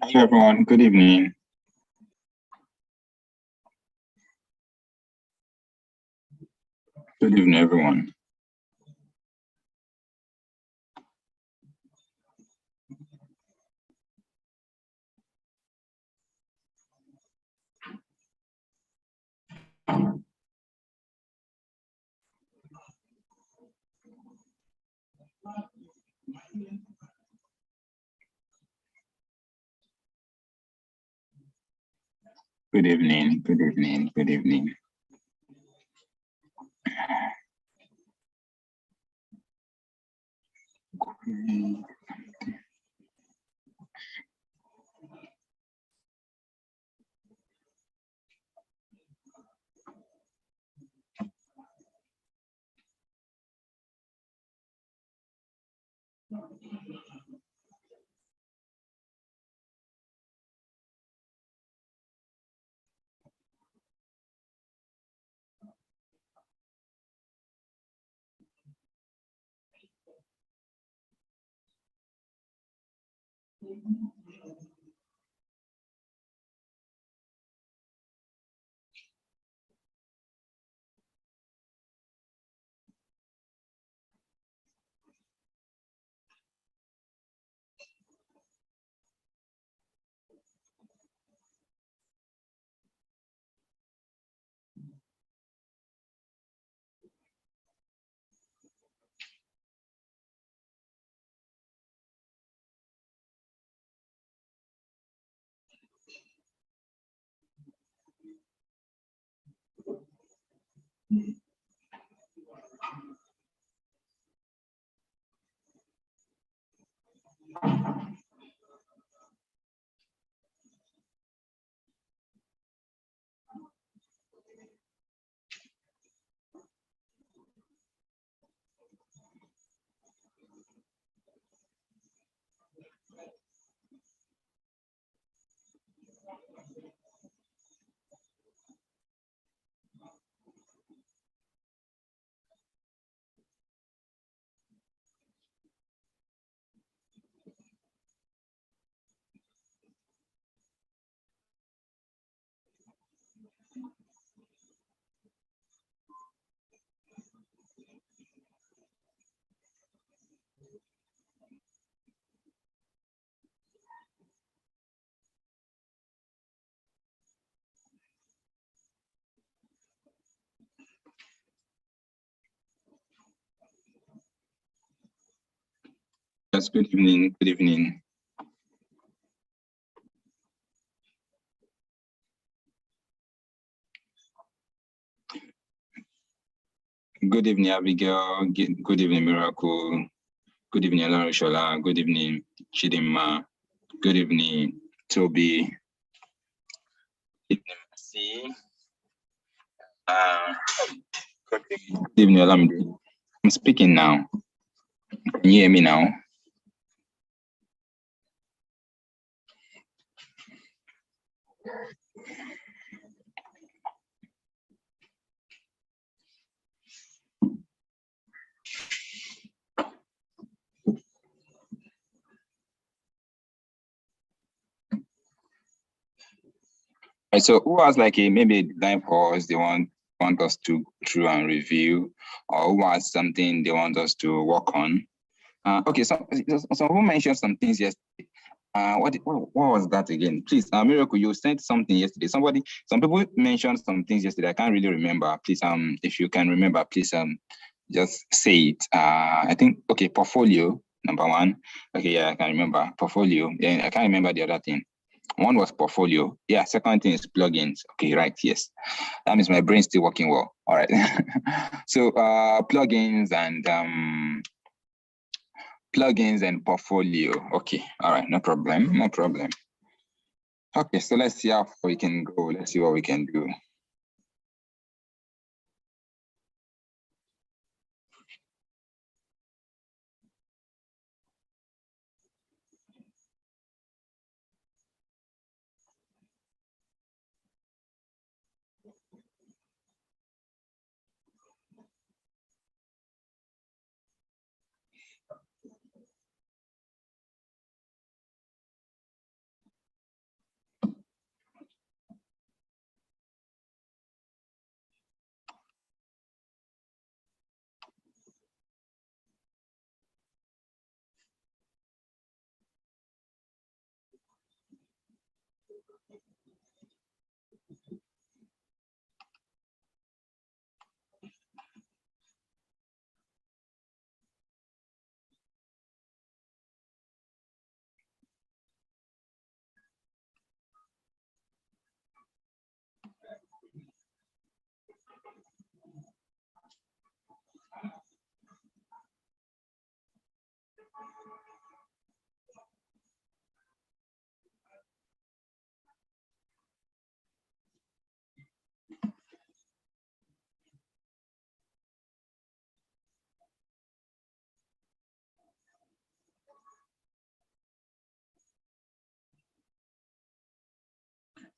Hello, everyone. Good evening. Good evening, everyone. Good evening. Good evening. Good evening. Yes, good evening. Good evening. Good evening, Abigail. Good evening, Miracle. Good evening, Larishola. Good evening, Chidima. Good evening, Toby. Good evening, Mercy. Good evening, Olamide. I'm speaking now. Can you hear me now? Right, so who has like a maybe a design pause they want us to go through and review, or who has something they want us to work on? Okay, so who mentioned some things yesterday? What was that again? Please, Miracle, you sent something yesterday. Some people mentioned some things yesterday. I can't really remember. Please, if you can remember, please, just say it. I think okay, portfolio number one. Okay, yeah, I can remember portfolio. Yeah, I can't remember the other thing. One was portfolio. Yeah, second thing is plugins. Okay, right, yes. That means my brain's still working well. All right. So plugins and portfolio. Okay, all right, no problem, no problem. Okay, so let's see how far we can go. Let's see what we can do.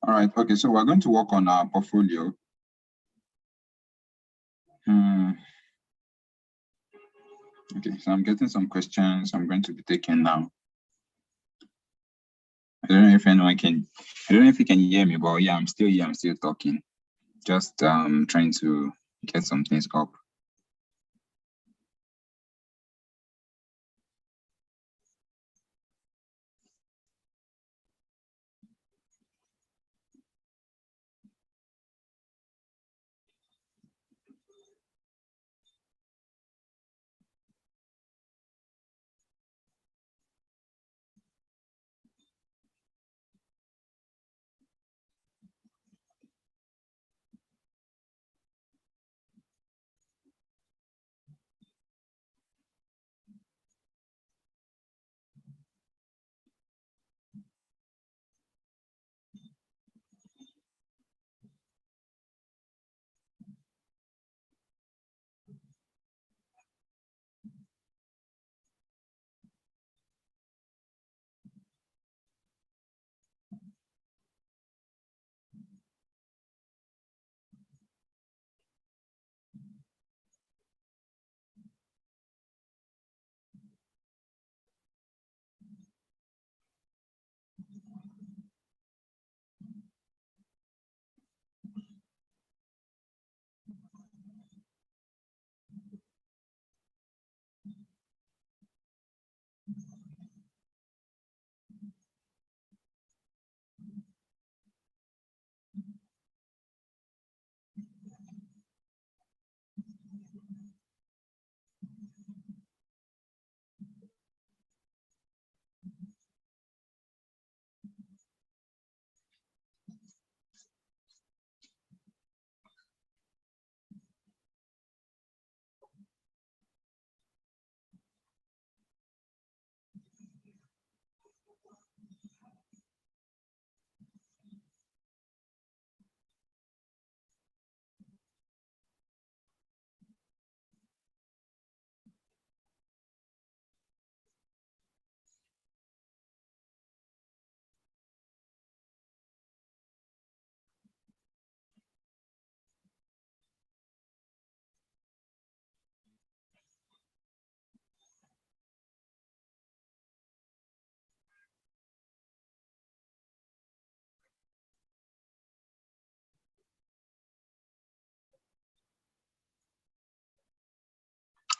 All right. Okay. So we're going to work on our portfolio. Okay. So I'm getting some questions I'm going to be taking now. I don't know if anyone can. I don't know if you can hear me, but yeah, I'm still here. I'm still talking. Just trying to get some things up.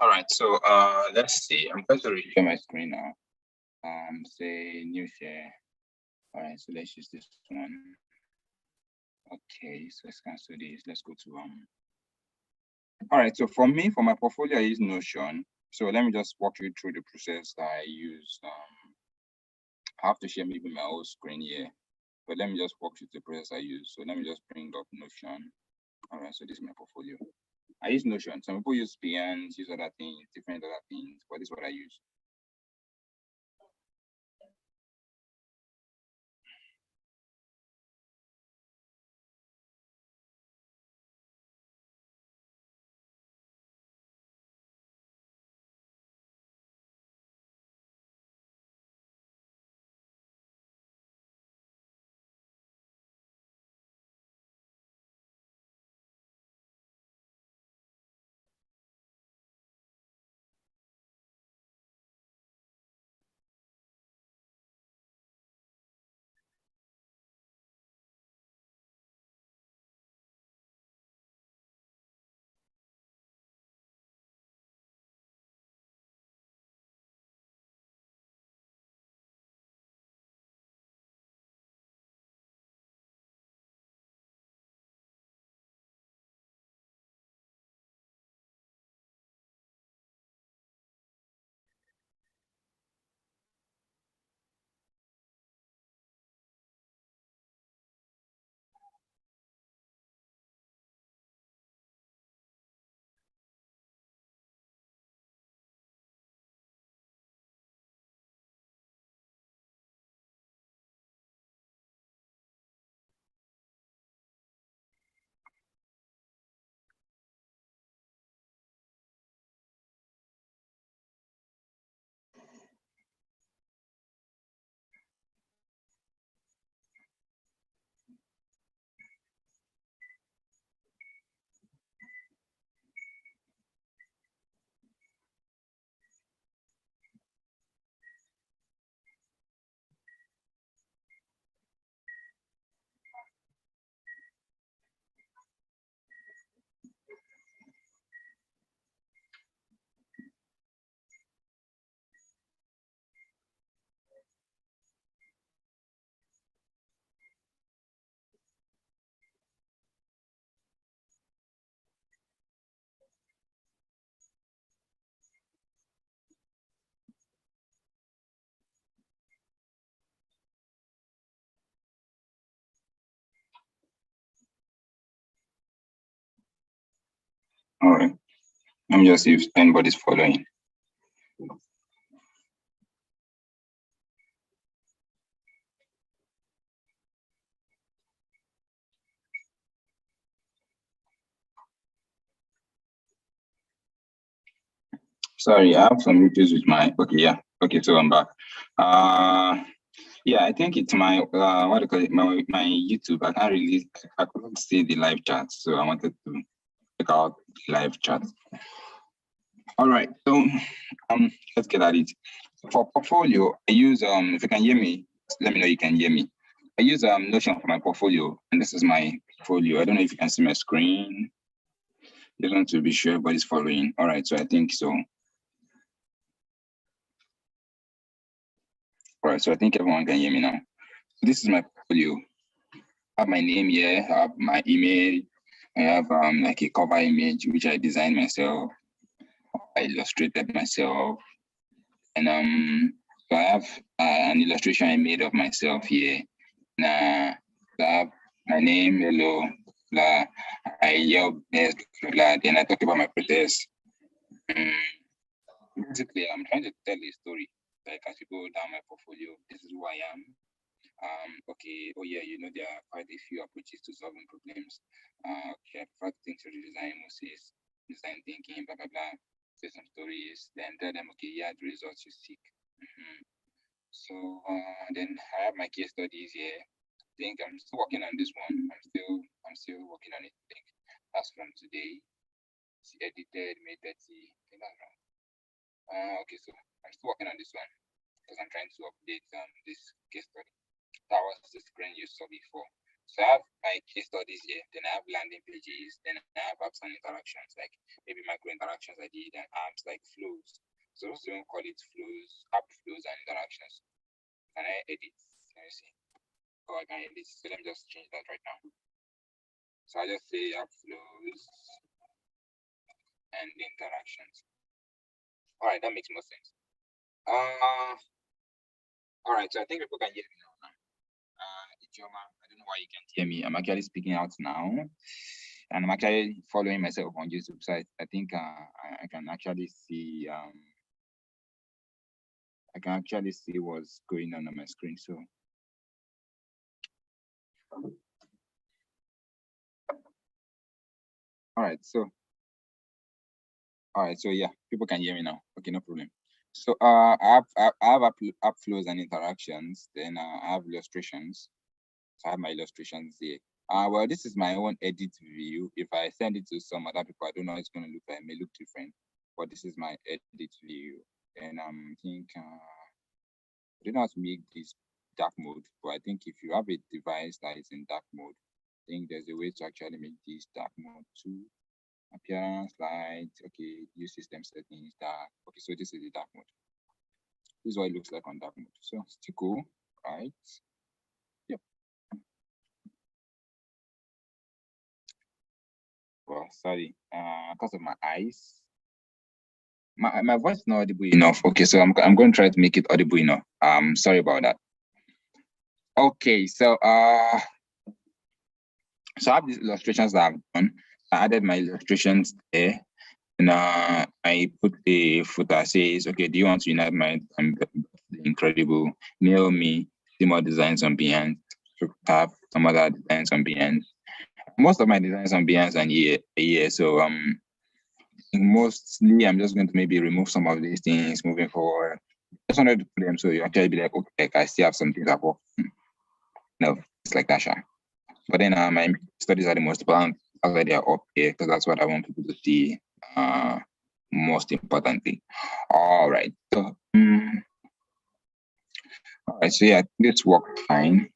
All right, so let's see. I'm going to share my screen now. Say new share. All right, so let's use this one. Okay, so let's cancel this. Let's go to All right, so for me, for my portfolio, I use Notion. So let me just walk you through the process that I use. I have to share maybe my whole screen here, but let me just walk you through the process I use. So let me just bring up Notion. All right, so this is my portfolio. I use Notion. Some people use Behance, use other things, different other things, but this is what I use. All right. Let me just see if anybody's following. Sorry, I have some issues with my, okay, yeah. Okay, so I'm back. Yeah, I think it's my, what do you call it, my YouTube. I can't really, I couldn't see the live chat, so I wanted to check out the live chat. All right, so let's get at it. For portfolio, I use, if you can hear me, let me know you can hear me. I use Notion for my portfolio, and this is my portfolio. I don't know if you can see my screen. Just want to be sure everybody's following. All right, so I think so. All right, so I think everyone can hear me now. This is my portfolio. I have my name here, I have my email, I have like a cover image which I designed myself, I illustrated myself, and so I have an illustration I made of myself here. Nah, I have my name, hello, blah, I yell yes, blah, then I talk about my process. Basically, I'm trying to tell a story. Like as you go down my portfolio, this is who I am. Okay, oh yeah, you know, there are quite a few approaches to solving problems. Okay, I prefer to think through the design Moses, design thinking, blah, blah, blah. Say some stories, then tell them, okay, yeah, the results you seek. So then I have my case studies here. I think I'm still working on this one. I'm still working on it. I think that's from today. It's edited, May 30. I think that's right. Okay, so I'm still working on this one because I'm trying to update this case study. That was the screen you saw before. So I have my case studies here, then I have landing pages, then I have apps and interactions, like maybe micro interactions I did, and apps like flows. So those don't call it flows, app flows and interactions. Can I edit? Let me see. Oh, I can edit. So let me just change that right now. So I just say app flows and interactions. All right, that makes more sense. All right, so I think people can hear me now. Ijoma, I don't know why you can't hear me. I'm actually speaking out now, and I'm actually following myself on YouTube. So I think I can actually see what's going on my screen. So all right, so yeah, people can hear me now. Okay, no problem. So I have app flows and interactions. Then I have illustrations. So I have my illustrations here. Well, this is my own edit view. If I send it to some other people, I don't know how it's going to look like. It may look different, but this is my edit view. And I think I don't know how to make this dark mode, but I think if you have a device that is in dark mode, I think there's a way to actually make this dark mode too. Appearance, light, okay, use system settings, dark. Okay, so this is the dark mode. This is what it looks like on dark mode. So still cool, right? Yep. Well, sorry, because of my eyes. My voice is not audible enough. Okay, so I'm going to try to make it audible enough. Sorry about that. Okay, so I have these illustrations that I've done. I added my illustrations there, and I put a footer says, okay, do you want to unite my incredible? Mail me, see more designs on Behance. Have some other designs on Behance. Most of my designs on Behance and here, so mostly I'm just going to maybe remove some of these things moving forward. Just wanted to put them so you actually be like, okay, I still have some things that work. No, it's like that, sure. But then my studies are the most important already are up here because that's what I want people to see most importantly. All right. So all right, so yeah, this worked fine.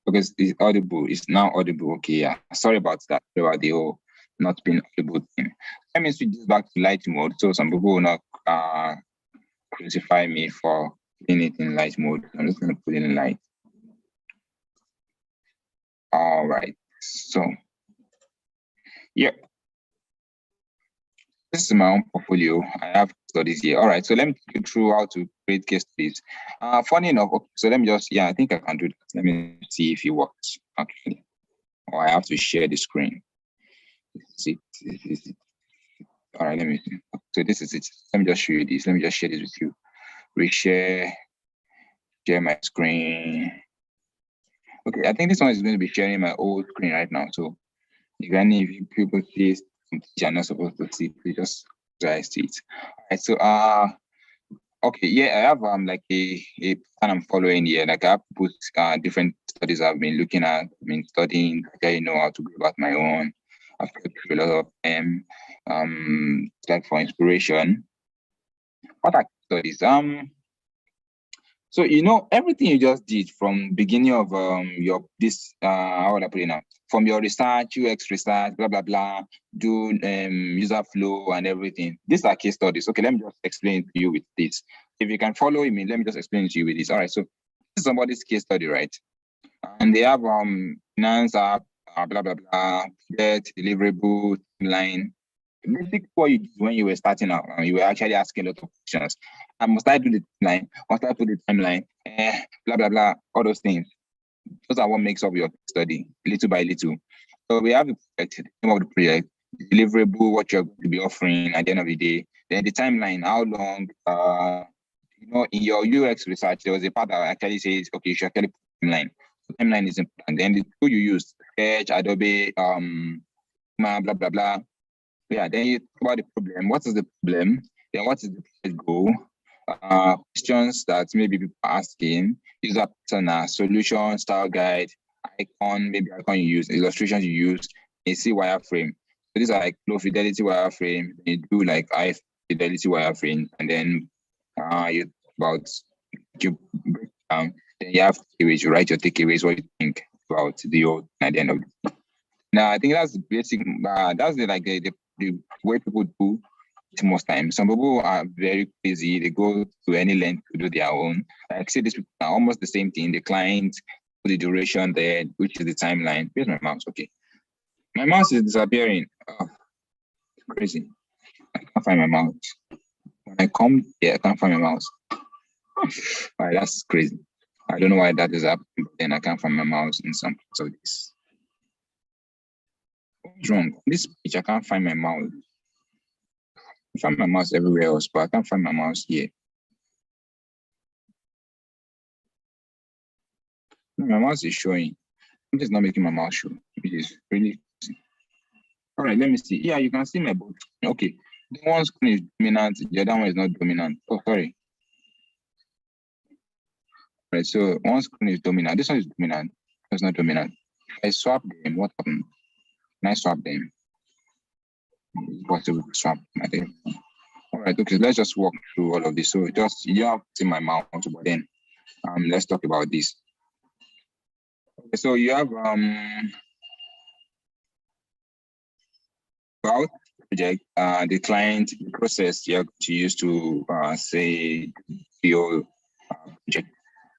Because it's audible, it's now audible. Okay, yeah. Sorry about that, about the whole not being audible thing. Let me switch this back to light mode. So some people will not crucify me for putting it in light mode. I'm just gonna put it in light. All right, so yeah, this is my own portfolio. I have studies here. All right, so let me take you through how to create case studies. Funny enough, okay, so let me just, yeah, I think I can do that. Let me see if it works actually. Or I have to share the screen. See, all right, let me see. So this is it. Let me just show you this. Let me just share this with you. Reshare, share my screen. Okay, I think this one is going to be sharing my old screen right now. So if any people see something you're not supposed to see, please just try to see it. All right, so okay, yeah, I have like a pattern I'm following here. Like I have put different studies I've been looking at, I've been studying, I know how to go about my own. I've got a lot of them. Like for inspiration. What are studies? So everything you just did from beginning of your this how would I put it now? From your research, UX research, blah blah blah, do user flow and everything. These are case studies. Okay, let me just explain to you with this. If you can follow me, let me just explain to you with this. All right, so this is somebody's case study, right? And they have finance app, blah blah blah, get deliverable, timeline. Basically, what you did when you were starting out, you were actually asking a lot of questions. Must I do the timeline? Must I put the timeline? Blah blah blah. All those things. Those are what makes up your study, little by little. So we have the project, the name of the project, the deliverable, what you're going to be offering at the end of the day. Then the timeline, how long. In your UX research, there was a part that actually says, okay, you should actually put timeline. So timeline is important. Then the tool you use, Sketch, Adobe, blah blah blah. Yeah, then you talk about the problem. What is the problem? Then what is the project goal? Questions that maybe people are asking, user persona, solution, style guide, icon, maybe icon you use, illustrations you use, you see wireframe. So these are like low fidelity wireframe. You do like high fidelity wireframe, and then you about you break down. Then you have takeaways. You write your takeaways. What you think about the whole at the end of the day. Now I think that's the basic. That's the way people do it most times. Some people are very crazy. They go to any length to do their own. Like say these people are almost the same thing. The client, the duration there, which is the timeline. Where's my mouse? Okay. My mouse is disappearing. Oh, crazy. I can't find my mouse. When I come here, I can't find my mouse. All right, that's crazy. I don't know why that is happening, but then I can't find my mouse in some parts of this. What's wrong? On this page, I can't find my mouse. I find my mouse everywhere else, but I can't find my mouse here. My mouse is showing. It's not making my mouse show. It is really crazy. All right, let me see. Yeah, you can see my both. Okay, the one screen is dominant, the other one is not dominant. Oh, sorry. All right, so one screen is dominant. This one is dominant. It's not dominant. I swap them. What happened? Can I swap them? It's possible to swap them. All right, okay, let's just walk through all of this. So just you don't have to see my mouse, but then let's talk about this. Okay, so you have about project, the client, the process you have to use to say your project.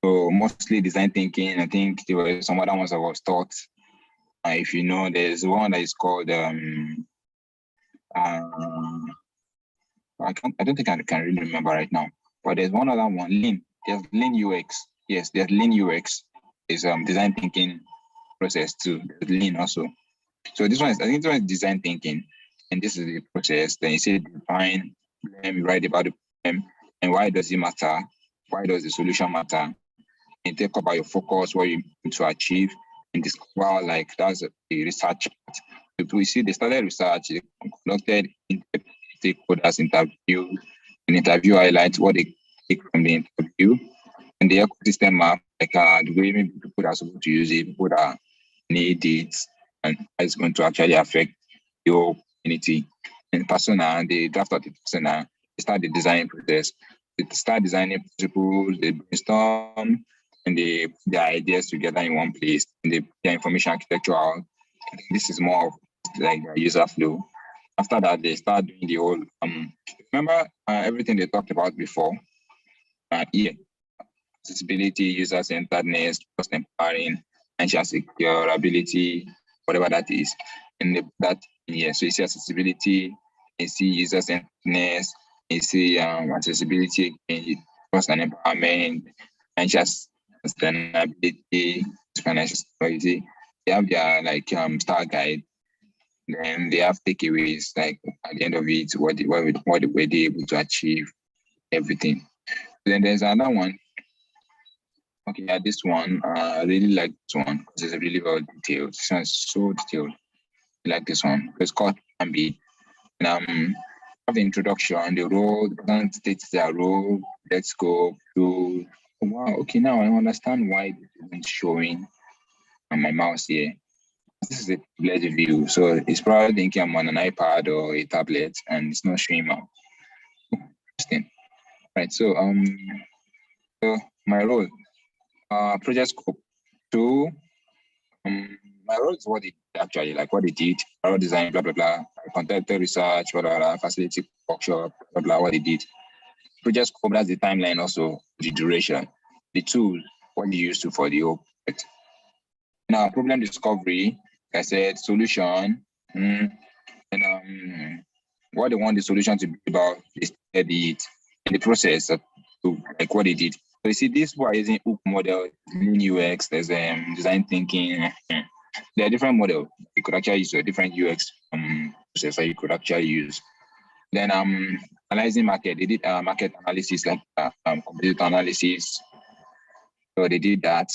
So mostly design thinking. I think there were some other ones that was taught. If you know, there's one that is called I don't think I can really remember right now. But there's one other one, Lean. There's Lean UX. Yes, there's Lean UX. Is design thinking process too. There's Lean also. So this one is, I think this one is design thinking, and this is the process. Then you say define, you write about the problem, and why does it matter? Why does the solution matter? And talk about your focus, what you want to achieve, and discover like that's the research part. If we see they started research, they conducted stakeholders interview, and interview highlights what they take from the interview, and the ecosystem map, like the way maybe people are supposed to use it, people that need it, and how it's going to actually affect your community. And persona, they draft out the persona, they start the design process, they start designing principles, they brainstorm, and they put their ideas together in one place, and they put their information architecture out. I think this is more of like the user flow. After that, they start doing the whole, remember everything they talked about before? Yeah, accessibility, user-centeredness, trust empowering, financial securability, whatever that is. And so you see accessibility, you see user-centeredness, you see accessibility, trust and empowerment, financial sustainability, financial security. They have their like style guide. Then they have takeaways, like at the end of it, what were they able to achieve, everything. Then there's another one. Okay, yeah, this one, I really like this one because it's really well detailed. This one is so detailed. I like this one. It's called Ambi. And have the introduction, the role, the person states their role, let's go to wow, okay, now I understand why this isn't showing on my mouse here. This is a tablet view, so it's probably thinking I'm on an iPad or a tablet and it's not showing up. Interesting. Right, so my role, project scope. So my role is what it actually like what they did, role design, blah blah blah, content research, blah blah blah, facility workshop, blah blah, what they did. Project scope, that's the timeline, also the duration, the tool, what you use to for the whole project. Now problem discovery, like I said, solution, and what they want the solution to be about, they study it in the process of like what they did. So you see, this one is in hook model, lean UX, there's design thinking. There are different models you could actually use, a different UX process that you could actually use. Then analyzing market, they did market analysis, like competitor analysis. So they did that.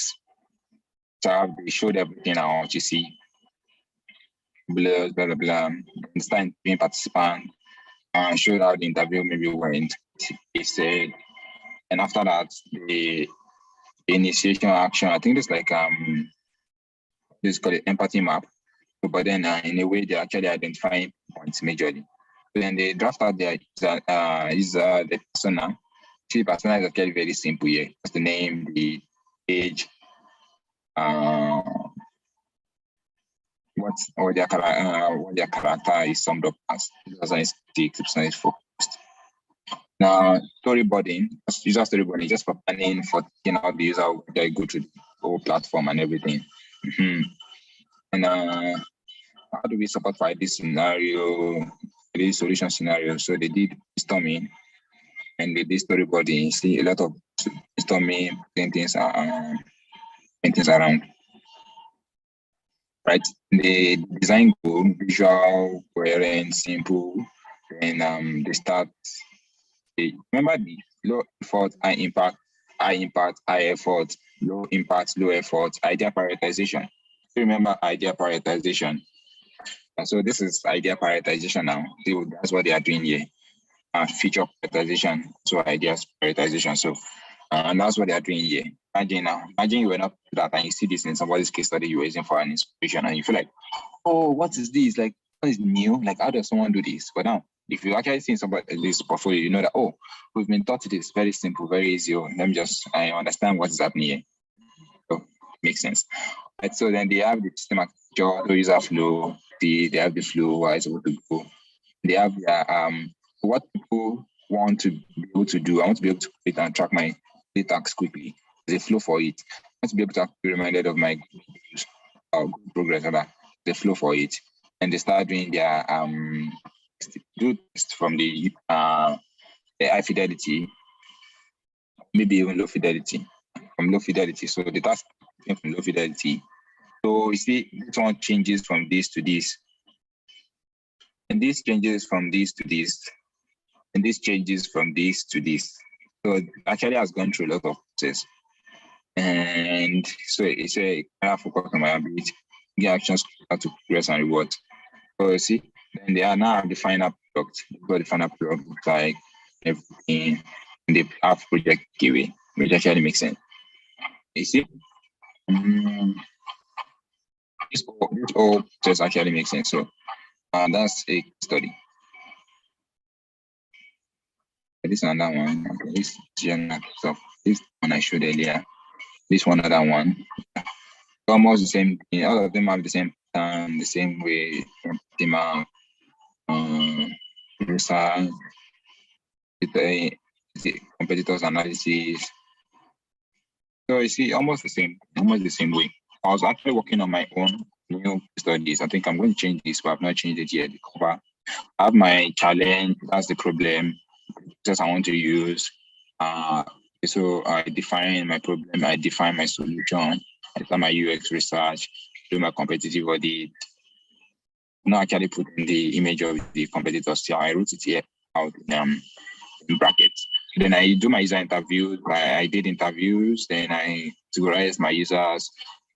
So they showed everything on what you see. Blah blah blah blah. And start being participant. Showed how the interview maybe went. They said, and after that, the initiation action. I think it's like this is called the empathy map. So, but then in a way, they're actually identifying points majorly. So then they draft out their the persona. See, persona is actually very simple here. Just the name, the age, what their character is summed up as. Person is stick, person is focused. Now, storyboarding, user storyboarding, just for planning, for taking out the user, they go to the whole platform and everything. And how do we support for this scenario, this solution scenario? So they did storming and they did storyboarding. You see a lot of storming, things around. Right? The design goal, visual, coherent, simple, and they start. Remember the low effort, high impact, high effort, low impact, low effort, idea prioritization. Remember idea prioritization. And so this is idea prioritization now. That's what they are doing here. Feature prioritization, so ideas prioritization. So, and that's what they are doing here. Imagine you were not that and you see this in somebody's case study you were using for an inspiration and you feel like, oh, what is this? Like, what is new? Like, how does someone do this? But now, if you actually see somebody this portfolio, you know that, oh, we've been taught it is very simple, very easy. Oh, let me just understand what is happening here. So, makes sense. Right, so then they have the system architecture, the user flow, they have the flow, how it's able to go. They have their what people want to be able to do. I want to be able to create and track my tasks quickly. There's a flow for it. I want to be able to be reminded of my good progress, the flow for it. And they start doing their do test from the high fidelity, maybe even low fidelity. From low fidelity. So the task from low fidelity. So you see, this one changes from this to this. And this changes from this to this. And this changes from this to this. So it actually has gone through a lot of process. And so it's a kind of focus on my ability, get actions to progress and reward. So you see, then they are now the final product. What the final product looks like, everything, and they have project giveaway, which actually makes sense. You see, this all just actually makes sense. So that's a study. This another one. This general stuff. This one I showed earlier. This one, another one. Almost the same thing. All of them have the same pattern, the same way. Thema, research, the competitors analysis. So you see, almost the same way. I was actually working on my own new studies. I think I'm going to change this, but I've not changed it yet. The cover. I have my challenge. That's the problem. Just I want to use. So I define my problem. I define my solution. I define my UX research. Do my competitive audit. not actually put in the image of the competitors. So I wrote it here out in brackets. Then I do my user interviews. I did interviews. Then I categorized my users.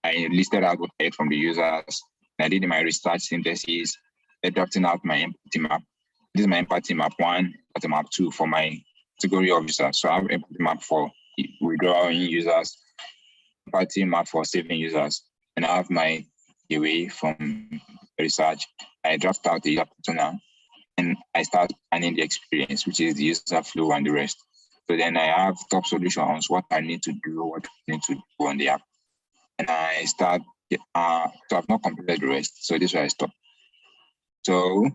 I listed out what I heard from the users. I did my research synthesis, adapting out my empathy map. This is my empathy map 1, empathy map 2 for my category of users. So I have empathy map for withdrawing users, empathy map for saving users, and I have my away from research. I draft out the user persona and I start planning the experience, which is the user flow and the rest. So then I have top solutions, what I need to do, what I need to do on the app. And I start, so I've not completed the rest. So this is where I stop. So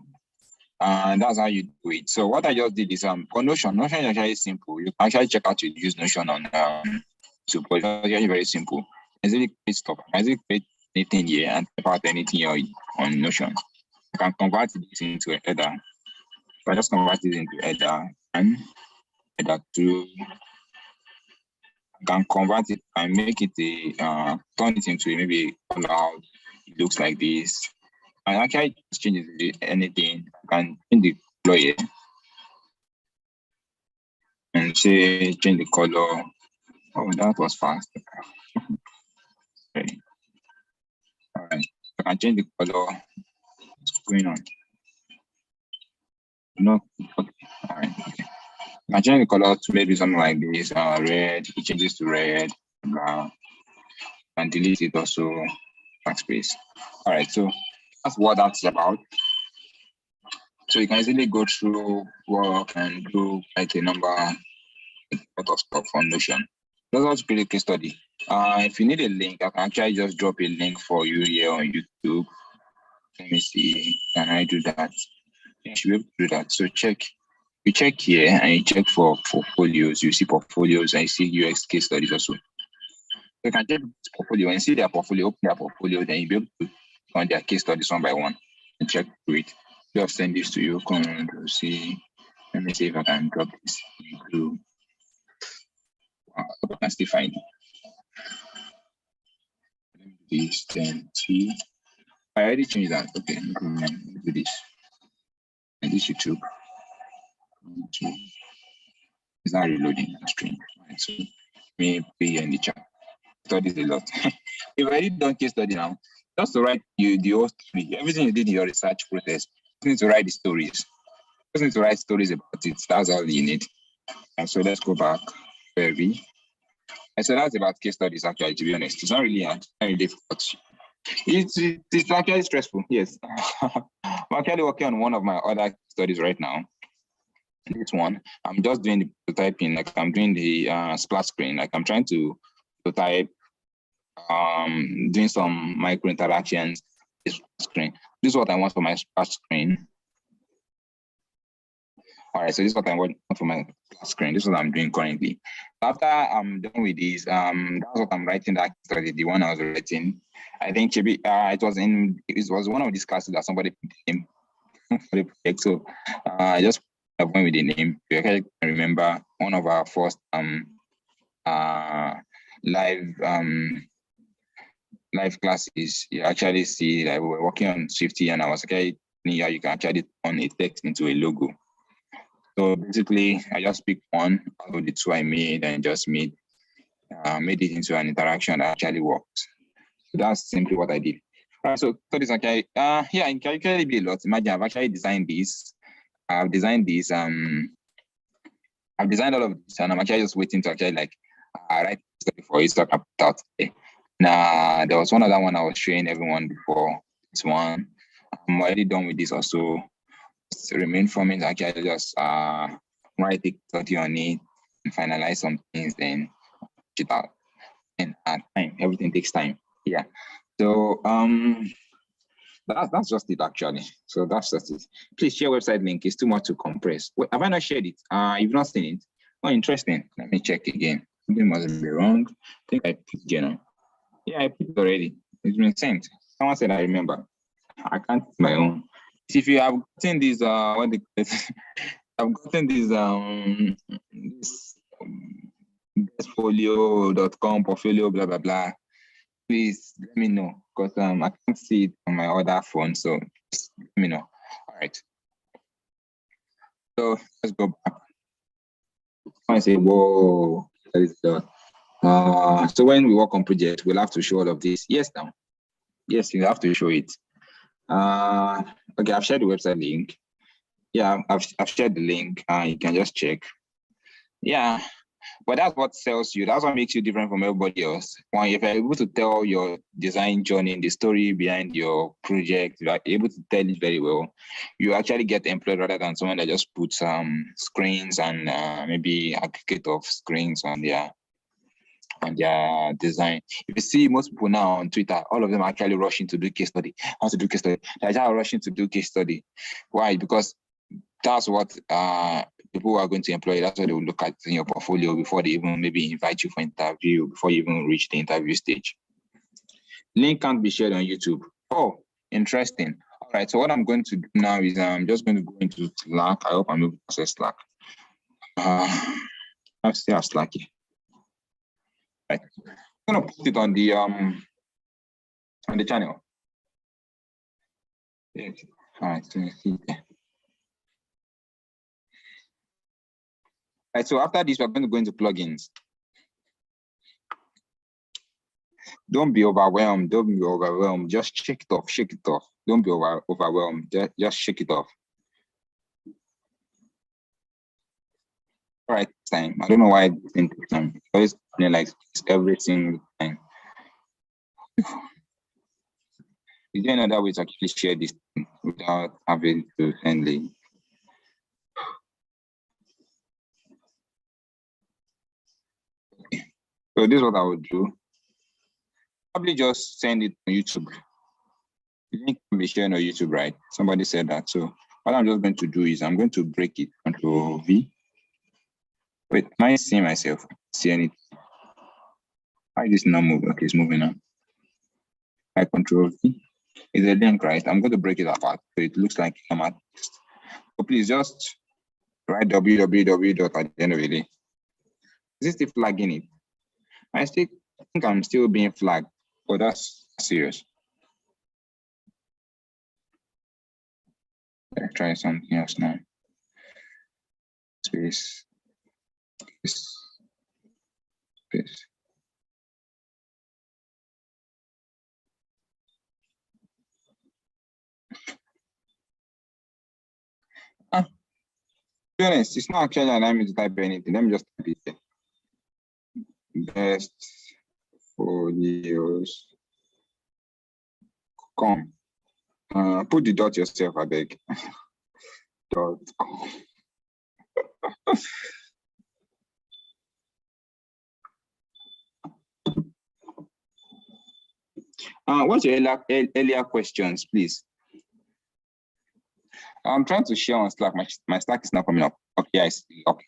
that's how you do it. So what I just did is on Notion. Notion is actually simple. You can actually check out to use Notion on so it's actually very simple. It's really create stuff. I can create anything here and type out anything on Notion. I can convert it into a header. So I just convert it into header and header 2. I can convert it and make it a turn it into maybe cloud. It looks like this. I actually change it to anything. I can change the color here and say change the color. Oh, that was fast. Okay. All right. I can change the color. What's going on? No. Okay. All right. Okay. I can change the color to maybe something like this. Red. It changes to red. And delete it also. Backspace. All right. So that's what that's about. So you can easily go through work and do quite a number of stuff on Notion. That's also pretty case study. If you need a link, I can actually just drop a link for you here on YouTube. Let me see. Can I do that? You should be able to do that. So you check here and you check for portfolios. You see portfolios and you see UX case studies also. So you can check this portfolio and see their portfolio, open their portfolio, then you'll be able to on their case studies one by one and check through it. Just send this to you. Come on to see. Let me see if I can drop this into. I can still find it. Let me do this 10T. I already changed that. Okay, let me do this. And this YouTube. It's not reloading the stream. Right, so let me pay in the chat. Studies a lot. If I did done case study now, just to write you the whole story, everything you did in your research process, you need to write the stories. You need to write stories about it. That's all you need. And so let's go back. Very. And so that's about case studies, actually, to be honest. It's not really hard, not really difficult. It's actually stressful, yes. I'm actually working on one of my other studies right now. This one, I'm just doing the prototyping, like I'm doing the splash screen, like I'm trying to prototype, doing some micro interactions. This screen. This is what I want for my splash screen. All right, so this is what I want for my screen. This is what I'm doing currently. After I'm done with this, that's what I'm writing. That study, the one I was writing. I think it was one of these classes that somebody put in for the project. So I just went with the name. I can remember one of our first live classes. You actually see that we were working on Swifty, and I was like, yeah, you can actually turn a text into a logo. So basically, I just picked one out of the two I made and just made it into an interaction that actually works. So that's simply what I did. All right, so this actually, yeah, it can actually be a lot. Imagine I've actually designed this. I've designed this. I've designed all of this, and I'm actually just waiting to actually like write study for it so I can put out. Now there was one other one I was showing everyone before. This one, I'm already done with this also. Remain from it, actually just write a study on it and finalize some things, then put it out. And at time, everything takes time. Yeah. So that's just it actually. So that's just it. Please share website link. It's too much to compress. Wait, have I not shared it? You've not seen it. Oh, interesting. Let me check again. Something must be wrong. I think I picked Yeah, I picked already. It's been sent. Someone said I remember. I can't put my own. If you have gotten this, what they I've gotten this portfolio.com portfolio blah blah blah. Please let me know because I can't see it on my other phone. So Let me know. All right. So let's go back. I say, whoa, that is done. So when we work on project, we'll have to show all of this. Yes, now. Yes, you have to show it. Okay, I've shared the website link. Yeah, I've shared the link. You can just check. Yeah, but that's what sells you. That's what makes you different from everybody else. When if you're able to tell your design journey, the story behind your project, you are able to tell it very well, you actually get employed rather than someone that just puts screens and maybe aggregate of screens on their design. If you see most people now on Twitter, all of them are actually rushing to do case study. How to do case study? They're just rushing to do case study. Why? Because that's what people who are going to employ. That's what they will look at in your portfolio before they even maybe invite you for interview, before you even reach the interview stage. Link can't be shared on YouTube. Oh, interesting. All right. So what I'm going to do now is I'm just going to go into Slack. I hope I'm able to access Slack. I still have Slack here. Right. I'm gonna put it on the channel. Yeah. All right. So you see there. Right, so after this, we're going to go into plugins. Don't be overwhelmed. Don't be overwhelmed. Just shake it off. Shake it off. Don't be overwhelmed. Just shake it off. All right, time. I don't know why it didn't take time. It's always like every single time. Is there another way to actually share this without having to send it? So this is what I would do. Probably just send it on YouTube. The link can be shared on YouTube, right? Somebody said that. So what I'm just going to do is I'm going to break it, Control V. Wait, am I seeing myself? See anything? Why is this not moving? Okay, it's moving now. I Control V. It's a link, right? I'm going to break it apart so it looks like I'm at text. So please just write www at the end of the day. Is this still flagging it? I think I'm still being flagged. Oh, that's serious. Let's try something else now. Space. Space. To be honest, it's not actually allowing me to type anything. Let me just type it. Best folios. Com. Put the dot yourself, I beg. .com. What's your earlier questions, please? I'm trying to share on Slack. My Slack is not coming up. Okay, I see. Okay.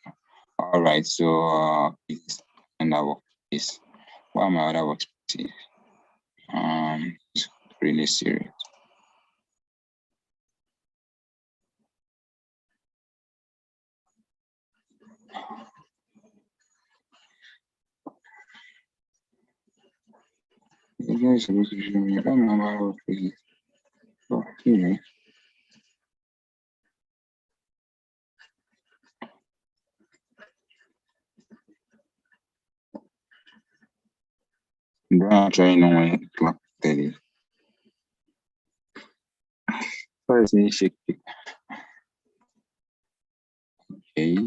All right. So and our workspace. What are my other workspaces? It's really serious. You guys supposed to show me. I don't know my workspaces. Oh, anyway. Don't actually know when Slack is. Sorry, say shake it. Okay.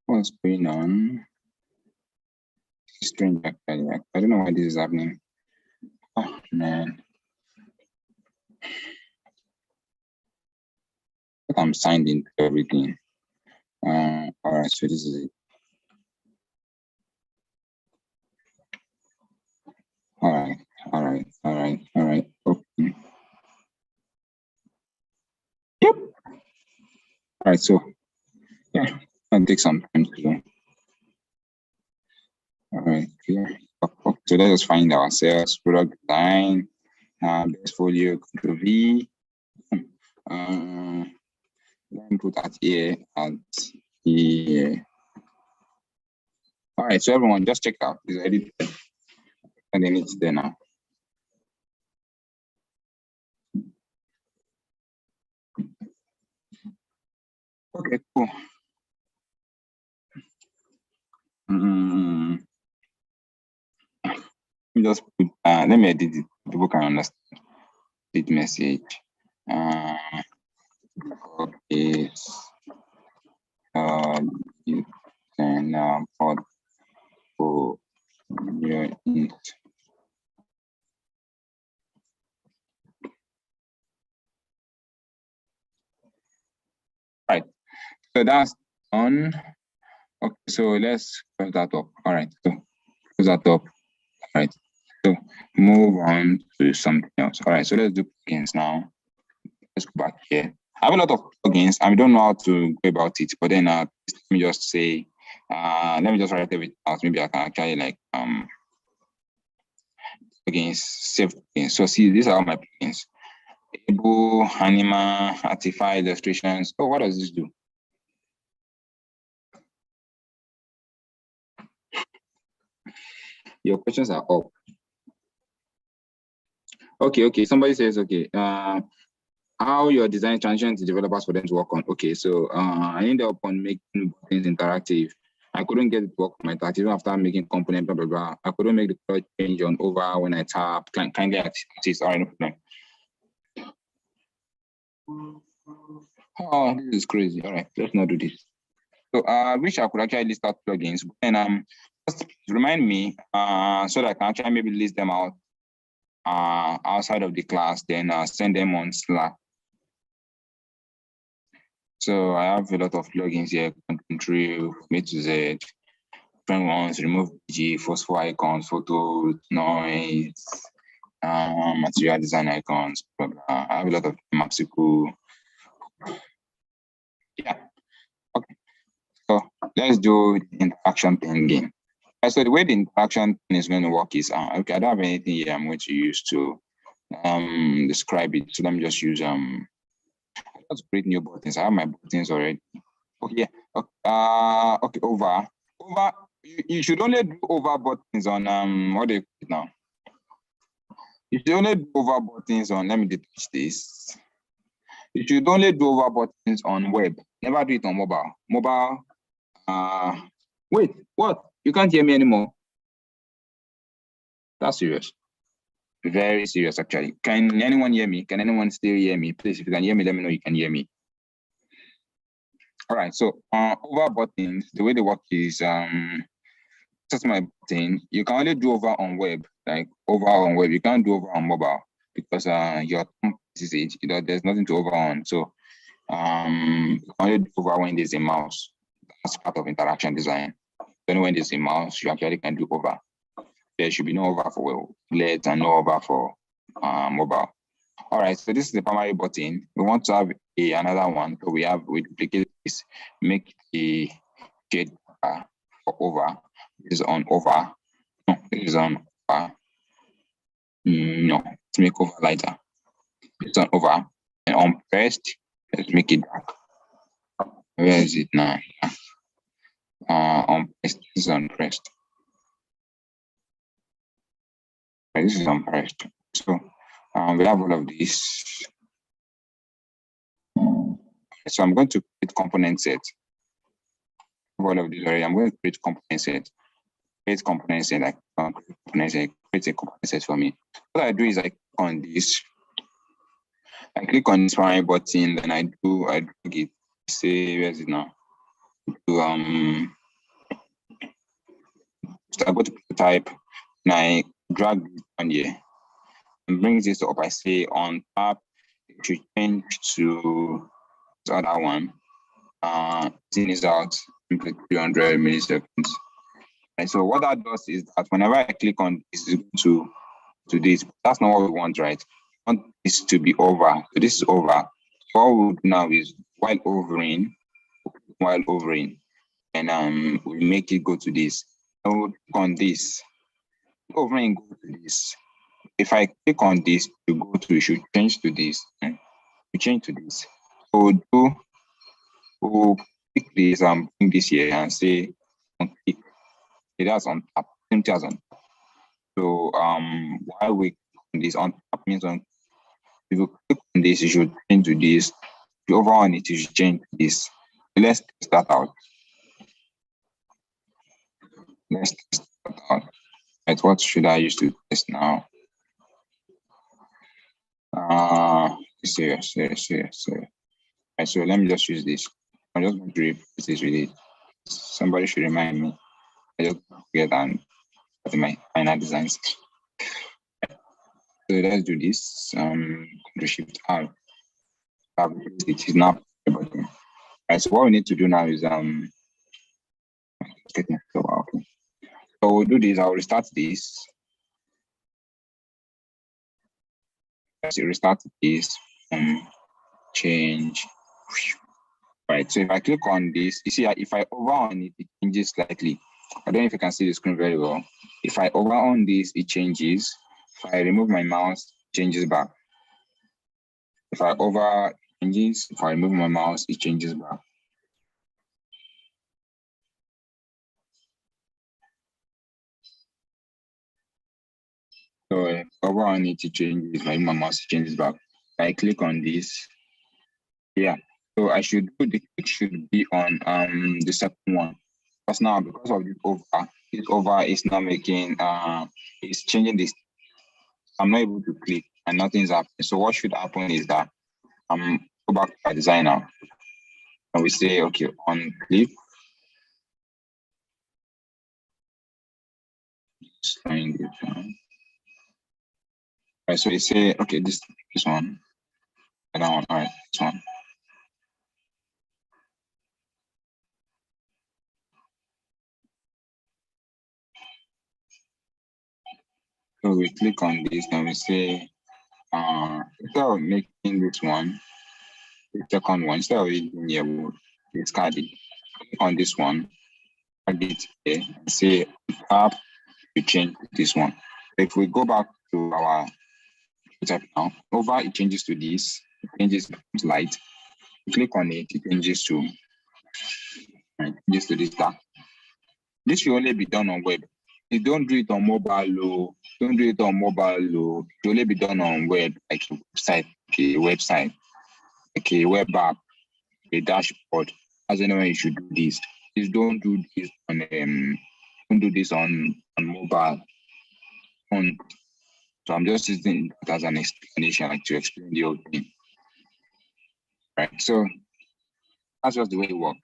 What's going on? It's strange actually. I don't know why this is happening. Oh man. I'm signed into everything. All right, so this is it. All right. Okay. Yep. All right, so yeah, I'll take some time to do. All right, clear. So let us find ourselves, product design, best folio, Control V. Let me put that here and here. All right, so everyone just check out. It's already there. And then it's there now. Okay, cool. Mm, just put, let me edit it. People can understand the message. Okay, you can put for your int. Right. So that's done. Okay, so let's close that up. All right. So close that up. All right. So move on to something else. All right. So let's do plugins now. Let's go back here. I have a lot of plugins. I don't know how to go about it, but then let me just say, let me just write everything out. Maybe I can actually like plugins, save plugins. So see, these are all my plugins. Able, Anima, Artify, illustrations. Oh, what does this do? Your questions are up. Okay. Somebody says, okay, how your design transition to developers for them to work on. Okay, so I ended up on making things interactive. I couldn't get it to work on my task even after making component, blah, blah, blah. I couldn't make the color change on over when I tap, kindly assist, all right, no problem. Oh, this is crazy. All right, let's not do this. So I wish I could actually list out plugins, and just remind me so that I can actually maybe list them out outside of the class, then send them on Slack. So I have a lot of plugins here, control from A to Z, different ones, remove BG, phosphor icons, photo, noise, material design icons, blah, blah. I have a lot of Mapsicle. Yeah, okay. So let's do the interaction thing again. So the way the interaction thing is going to work is, okay, I don't have anything here I'm going to use to describe it. So let me just use, let's create new buttons. I have my buttons already. Okay, okay, over. You should only do over buttons on, what do you call it now? You should only do over buttons on, let me detach this. You should only do over buttons on web. Never do it on mobile. Mobile, wait, what? You can't hear me anymore. That's serious. Very serious, actually. Can anyone hear me? Can anyone still hear me? Please, if you can hear me, let me know you can hear me. All right, so over buttons, the way they work is, that's my button. You can only do over on web, like over on web. You can't do over on mobile because your thumb is it, there's nothing to over on. So you can only do over when there's a mouse. That's part of interaction design. Then when there's a mouse, you actually can do over. There should be no over for LED and no over for mobile. All right, so this is the primary button. We want to have another one. So we duplicate this, make the shade for over. This is on over. No, this is on over. No, let's make over lighter. It's on over. And on pressed, let's make it dark. Where is it now? On pressed, this is on pressed. This is on pressed. So we have all of this. So I'm going to create component set. All of this already. I'm going to create component set. Create component set, like component set, create a component set for me. What I do is I click on this. I click on this primary button, then I drag it. Say, where is it now? To so I go to prototype and I drag this on here and brings this up. I say on top, it should change to the other one. Thing is out 300 milliseconds. And so what that does is that whenever I click on this, it's going to this. That's not what we want, right? We want this to be over. So this is over. So what we'll do now is while overing, and we make it go to this. I will click on this, overing go to this. If I click on this to go to, it should change to this. We change to this. So we'll click this and bring this here and say on click. It has on top, same thing as on top. So while we click on this on top means on, if you click on this, you should change to this. If you over on it, you should change to this. Let's test that out. Let's test that out. Right, what should I use to test now? Serious. Right, so let me just use this. I'm just going to replace this with it. Somebody should remind me. I just forget and my final designs. So let's do this. The shift R. It is now the bottom. Right, so what we need to do now is okay. So we'll do this. I'll restart this. Let's restart this. Change. Right. So if I click on this, you see, if I over on it, it changes slightly. I don't know if you can see the screen very well. If I over on this, it changes. If I remove my mouse, it changes back. If I over changes, if I remove my mouse, it changes back. So if over on it, it changes. If I remove my mouse, it changes back. If I click on this, yeah. So I should put the click should be on the second one. Because now because of this over is now making it's changing this. I'm not able to click and nothing's happening. So what should happen is that go back to my designer and we say okay on click. Right, so you say okay this one and that one, all right, this one. So we click on this and we say instead of making this one, the second one, instead of it being here, we'll discard it. Click on this one, add it here, and say tab to change this one. If we go back to our type now, over it changes to this, it changes to light. You click on it, it changes to this dark. This should only be done on web. You don't do it on mobile, don't do it on mobile, it should only be done on web, like a website, like a web app, a dashboard. As anyone you should do this. Please don't do this on mobile. So I'm just using it as an explanation, like to explain the whole thing. Right. So that's just the way it works.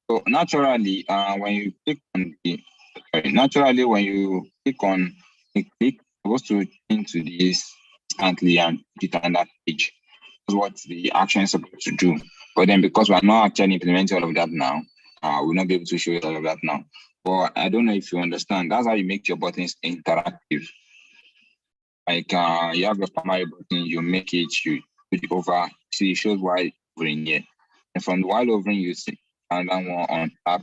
So naturally, when you click on the click, you're supposed to into this instantly and put it on that page. That's what the action is supposed to do. But then because we're not actually implementing all of that now, we'll not be able to show you all of that now. But I don't know if you understand. That's how you make your buttons interactive. Like you have your primary button, you make it, you put it over, see it shows while hovering here. And from the while hovering, you see another one on top,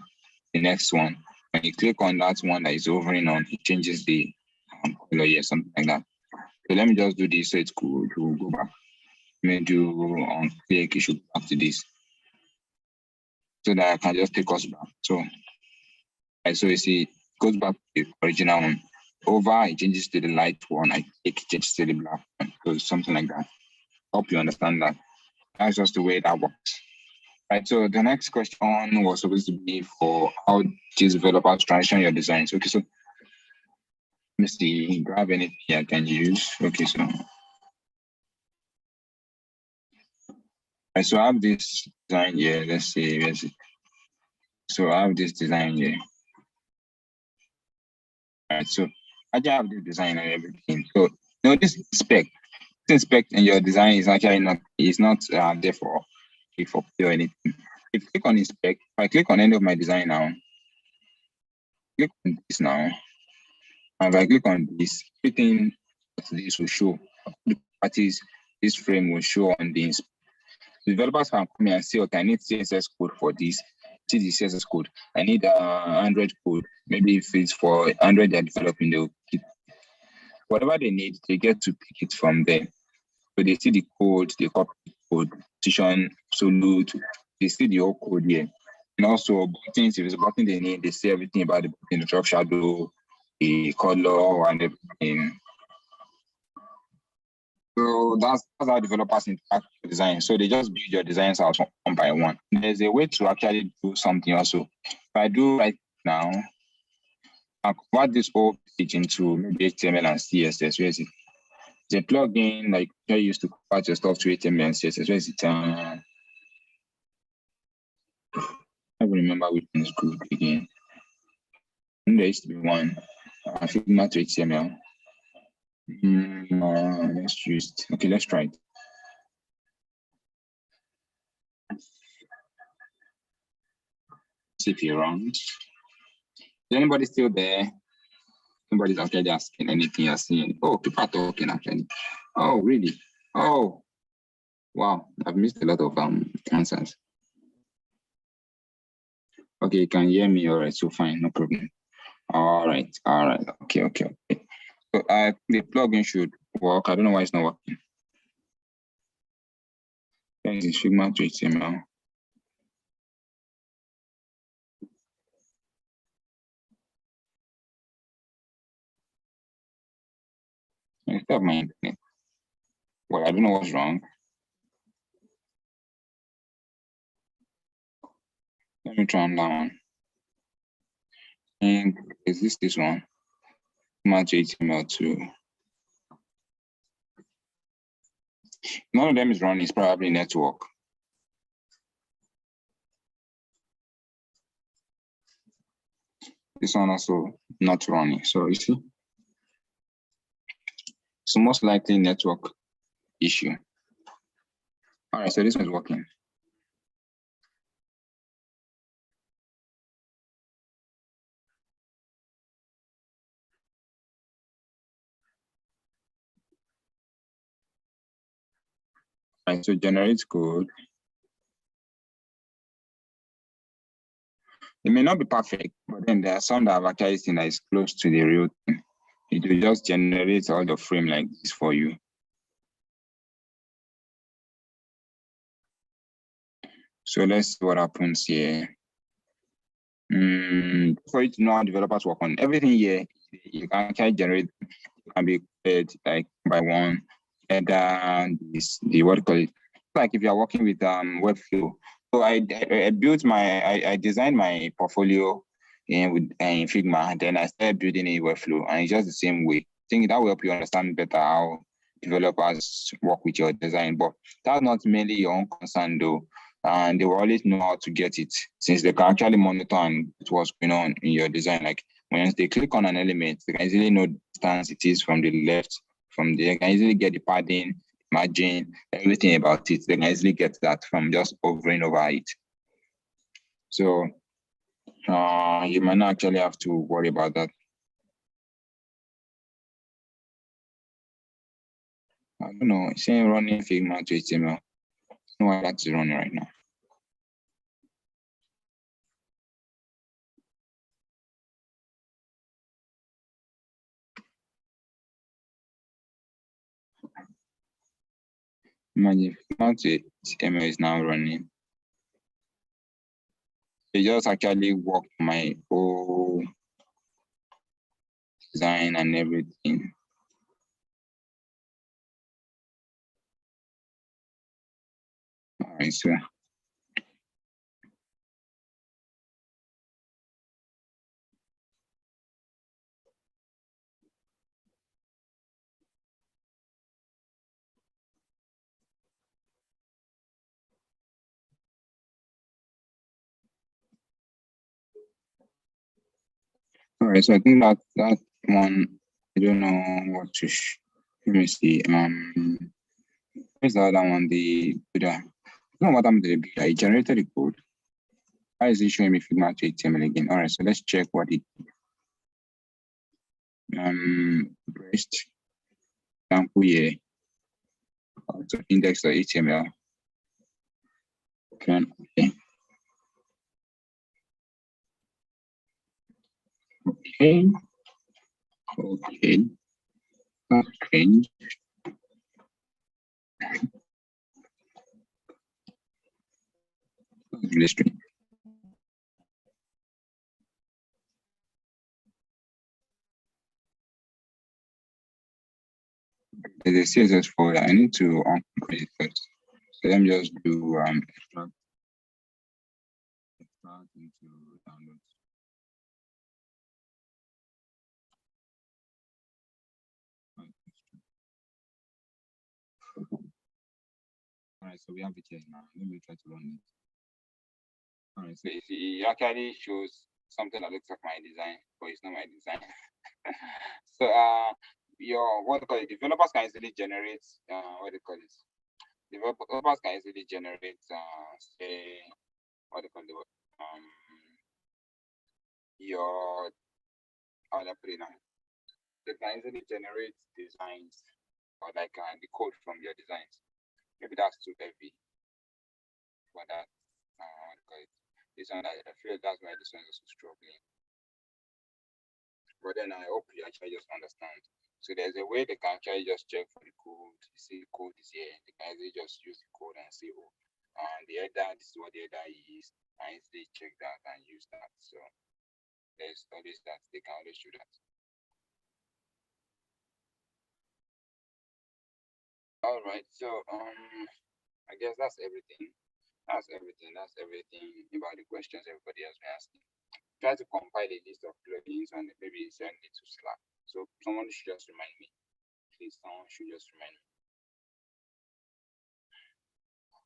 the next one. When you click on that one that is hovering on, it changes the color here, something like that. So let me just do this so it's cool to go back. Let me do on click, it should go back to this. So that I can just take us back. So you see it goes back to the original one. Over, it changes to the light one. I click, it changes to the black one. So something like that. Hope you understand that. That's just the way that works. Right. So the next question was supposed to be for how these developers transition your designs. Okay, so let me see. Do I have anything I can use? Okay, so right, so I have this design here. Let's see. So I have this design here. All right, so I just have the design and everything. So this spec in your design is actually not there for play or anything. If you click on inspect, if I click on any of my design now, click on this now, and if I click on this, everything this will show. The properties this frame will show on the inspect. The developers can come here and say, okay, I need CSS code for this. See the CSS code. I need Android code. Maybe if it's for Android they're developing, they'll keep whatever they need, they get to pick it from there. So they see the code, they copy the code, position, absolute, they see the whole code here. And also buttons, if it's a button they need, they see everything about the button, the drop shadow, the color and everything. So that's how developers interact with design. So they just build your designs out one by one. There's a way to actually do something also. If I do right now, I'll convert this whole page into maybe HTML and CSS. Where is it? It's a plugin like you used to convert your stuff to HTML and CSS. Where is it? I don't remember which one is good again. There used to be one. Figma to HTML. Let's use it. Okay, let's try it. See if it runs. Is anybody still there? Nobody's actually asking anything you're seeing. Oh, people are talking actually. Oh, really? Oh, wow. I've missed a lot of answers. Okay, you can hear me. All right, so fine, no problem. All right. Okay. So the plugin should work. I don't know why it's not working. This is Figma to HTML. I have my internet. Well, I don't know what's wrong. Let me try another one. And is this one? Match HTML2. None of them is running. It's probably network. This one also not running. So you see, it's most likely network issue. All right, so this one's working. All right, so generate code. It may not be perfect, but then there are some that have actually seen that is close to the real thing. It will just generate all the frame like this for you. So let's see what happens here. For you to know how developers work on everything here, you can actually generate, it can be created like by one, and the what do you call it? Like if you are working with Webflow. So I designed my portfolio in Figma, then I started building a Webflow, and it's just the same way. I think that will help you understand better how developers work with your design. But that's not mainly your own concern though. And they will always know how to get it since they can actually monitor and what's going on in your design. Like once they click on an element, they can easily know the distance it is from the left, from there. They can easily get the padding, margin, everything about it. They can easily get that from just hovering over it. So you might not actually have to worry about that. I don't know, it's saying running Figma to HTML. I don't know why that's running right now. Imagine Figma to HTML is now running. It just actually worked my whole design and everything. All right, so all right, so I think that one, I don't know what to let me see. Where's the other one? The I don't know what happened to the builder. I generated the code. Why is it showing me Figma to HTML again? All right, so let's check what it breast example here. So index.html. Okay. Okay. That's strange. That's really strange. there's a CSS folder. I need to uncreate it first. So let me just do extract into downloads. All right, so we have it here now. Let me try to run it. All right, so it actually shows something that looks like my design, but it's not my design. So your what do you call it? Developers can easily generate what do you call this? Developers can easily generate say what do you call it? Your how do I put it now? They can easily generate designs or like the code from your designs. Maybe that's too heavy for that. What do you call it? This one, I feel that's why this one is also struggling. But then I hope you actually just understand. So there's a way they can actually just check for the code. You see the code is here. They can easily just use the code and say, oh, the header, this is what the header is. And easily check that and use that. So there's always that. They can always do that. All right. So I guess that's everything. That's everything about the questions everybody has been asking. Try to compile a list of plugins and maybe send it to Slack. So someone should just remind me. Please, someone should just remind me.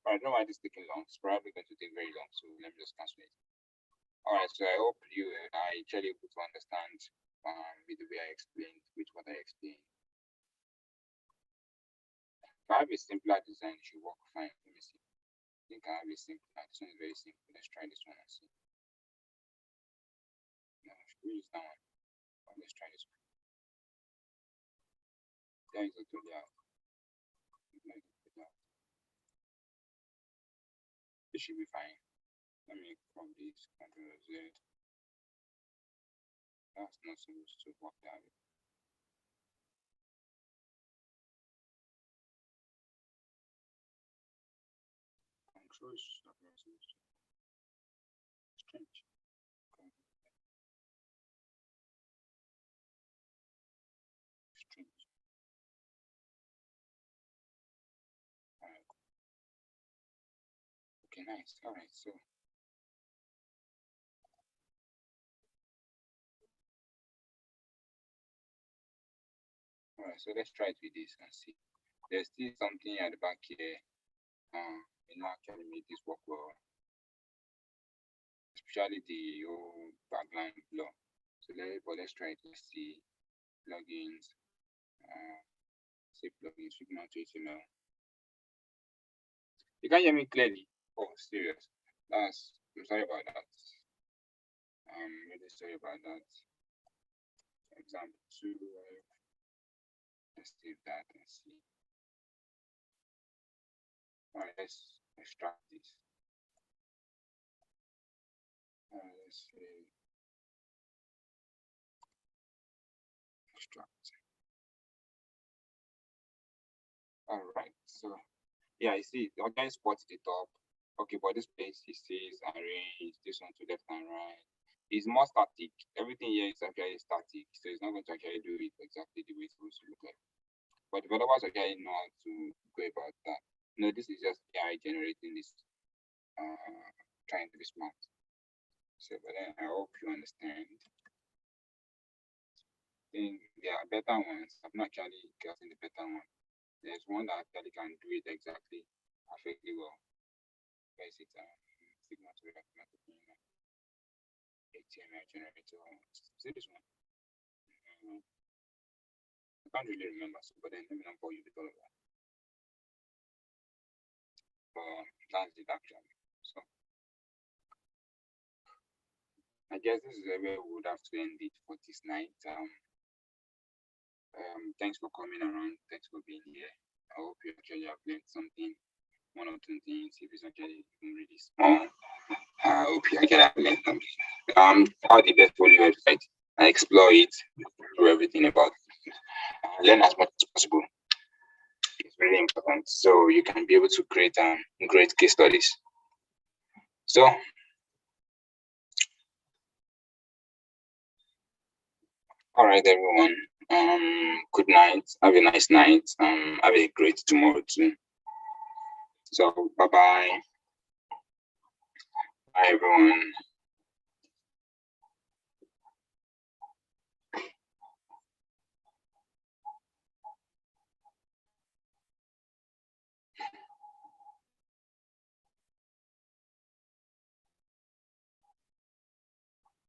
I don't know why this is taking long. It's probably going to take very long, so let me just cancel it. All right, so I hope you are actually able to understand with the way I explained, with what I explained. If I have a simpler design, it should work fine. Let me see. I think I have a simpler. This one is very simple. Let's try this one and see. No, should we use that one? Oh, let's try this one. There is a totally out. It should be fine. Let me crop this, Ctrl Z. That's not supposed to work that way. Control strange. Strange. Okay, nice. All right, so all right, so let's try it with this and see. There's still something at the back here. Actually make this work well, especially the whole background blur. So let's try to see plugins. Say plugins, Figma to HTML. You can hear me clearly. Oh, serious. I'm sorry about that. I'm really sorry about that. Example 2. Let's save that and see. All right, let's extract this. Let's say extract. All right, so yeah, you see, the organic spot at the top. Okay, but this place it says arrange, this one to left and right. It's more static. Everything here is actually static, so it's not going to actually do it exactly the way it's supposed to look like. But developers actually know how to go about that. No, this is just AI generating this, trying to be smart. So, but then I hope you understand. Then there are better ones. I'm not actually getting the better one. There's one that actually can do it exactly perfectly well. Where is it? Figma to HTML generator. Is it this one? I can't really remember, so, but then let me not bore you with all of that. But that's it actually. So I guess this is where we would have to end it for this night. Thanks for coming around. Thanks for being here. I hope you actually have learned something, one or two things. If it's actually really small, I hope you actually have learned something. How the best for your website and explore it, do everything about it. Learn as much as possible. It's really important, so you can be able to create great case studies. So, all right, everyone. Good night. Have a nice night. Have a great tomorrow too. So bye bye. Bye everyone.